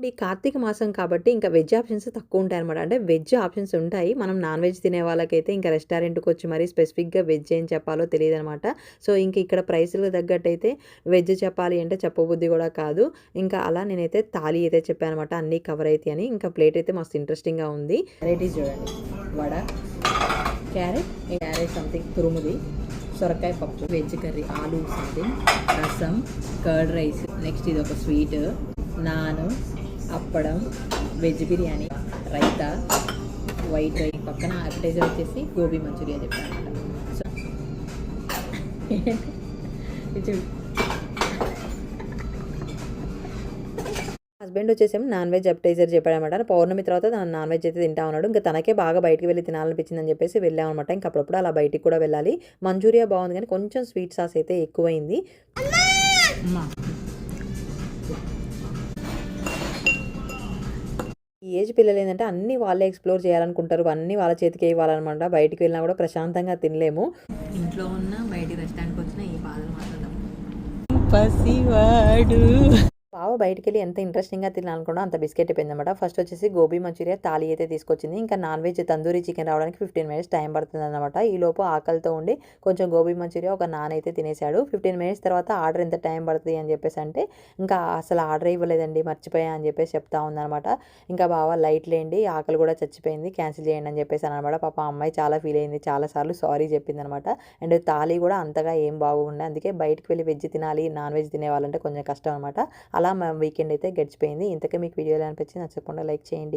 ఈ కార్తీక మాసం కాబట్టి ఇంకా వెజ్ ఆప్షన్స్ తక్కువ ఉంటాయన్నమాట. అంటే వెజ్ ఆప్షన్స్ ఉంటాయి. మనం నాన్ వెజ్ తినే వాళ్ళకైతే ఇంకా రెస్టారెంట్‌కి వచ్చి మరీ స్పెసిఫిక్‌గా వెజ్ ఏం చెప్పాలో తెలీదనమాట. సో, ఇంక ఇక్కడ ప్రైస్‌లకు తగ్గట్టయితే వెజ్ చెప్పాలి అంటే చెప్పబుద్ధి కూడా కాదు. ఇంకా అలా నేనైతే థాలీ అయితే చెప్పాననమాట. అన్నీ కవర్ అయితాయని. ఇంకా ప్లేట్ అయితే మస్తు ఇంట్రెస్టింగ్‌గా ఉంది. వెరైటీస్ చూడండి. వడ, క్యారెట్ సంథింగ్ తురుముది, సొరకాయ పప్పు, veg curry, aloo something, rasam, curd rice, next ఇది ఒక sweet, naan, appadam, veg biryani, raita, white rice, పక్కన అపెటైజర్ వచ్చేసి గోబీ మంచూరియా చెప్పాను. సో హస్బెండ్ వచ్చేసి నాన్ వెజ్ అపెటైజర్ చెప్పాడనమాట. పౌర్ణమి తర్వాత నాన్ వెజ్ అయితే తింటా ఉన్నాడు. ఇంకా తనకే బాగా బయటికి వెళ్ళి తినాలనిపించిందని చెప్పేసి వెళ్ళామన్నమాట. ఇంకా అప్పుడప్పుడు అలా బయటికి కూడా వెళ్ళాలి. మంచూరియా బాగుంది కానీ కొంచెం స్వీట్ సాస్ అయితే ఎక్కువైంది. ఈ ఏజ్ పిల్లలు ఏంటంటే అన్నీ వాళ్ళే ఎక్స్ప్లోర్ చేయాలనుకుంటారు. అన్నీ వాళ్ళ చేతికే ఇవ్వాలన్నమాట. బయటికి వెళ్ళినా కూడా ప్రశాంతంగా తినలేము. ఇంట్లో ఉన్న బయటికి రెస్టారెంట్కి వచ్చిన ఈ బాధలు మాత్రం పసివాడు. బావ బయటికెళ్ళి ఎంత ఇంట్రెస్టింగ్‌గా తినాలనుకున్నా అంత బిస్కెట్ అయిపోయిందనమాట. ఫస్ట్ వచ్చేసి గోబీ మంచూరియా థాలీ అయితే తీసుకొచ్చింది. ఇంకా నాన్ వెజ్ తందూరి చికెన్ రావడానికి 15 మినిట్స్ టైం పడుతుందన్నమాట. ఈలోపు ఆకలితో ఉండి కొంచెం గోబీ మంచూరియా, ఒక నాన్ అయితే తినేసాడు. 15 మినిట్స్ తర్వాత ఆర్డర్ ఎంత టైం పడుతుంది అని చెప్పేసి అంటే, ఇంకా అసలు ఆర్డర్ ఇవ్వలేదండి మర్చిపోయా అని చెప్పేసి చెప్తా ఉందనమాట. ఇంకా బావ లైట్ లేండి, ఆకలి కూడా చచ్చిపోయింది, క్యాన్సిల్ చేయండి అని చెప్పేసి అనమాట. పాప అమ్మాయి చాలా ఫీల్ అయింది, చాలాసార్లు సారీ చెప్పిందనమాట. అండ్ థాలీ కూడా అంతగా ఏం బాగుండే, అందుకే బయటికి వెళ్ళి వెజ్ తినాలి, నాన్ వెజ్ తినే వాళ్ళంటే కొంచెం కష్టం అనమాట. అలా మా వీకెండ్ అయితే గడిచిపోయింది. ఇంతకీ మీకు వీడియో ఎలా అనిపించింది నచ్చకుండా లైక్ చేయండి.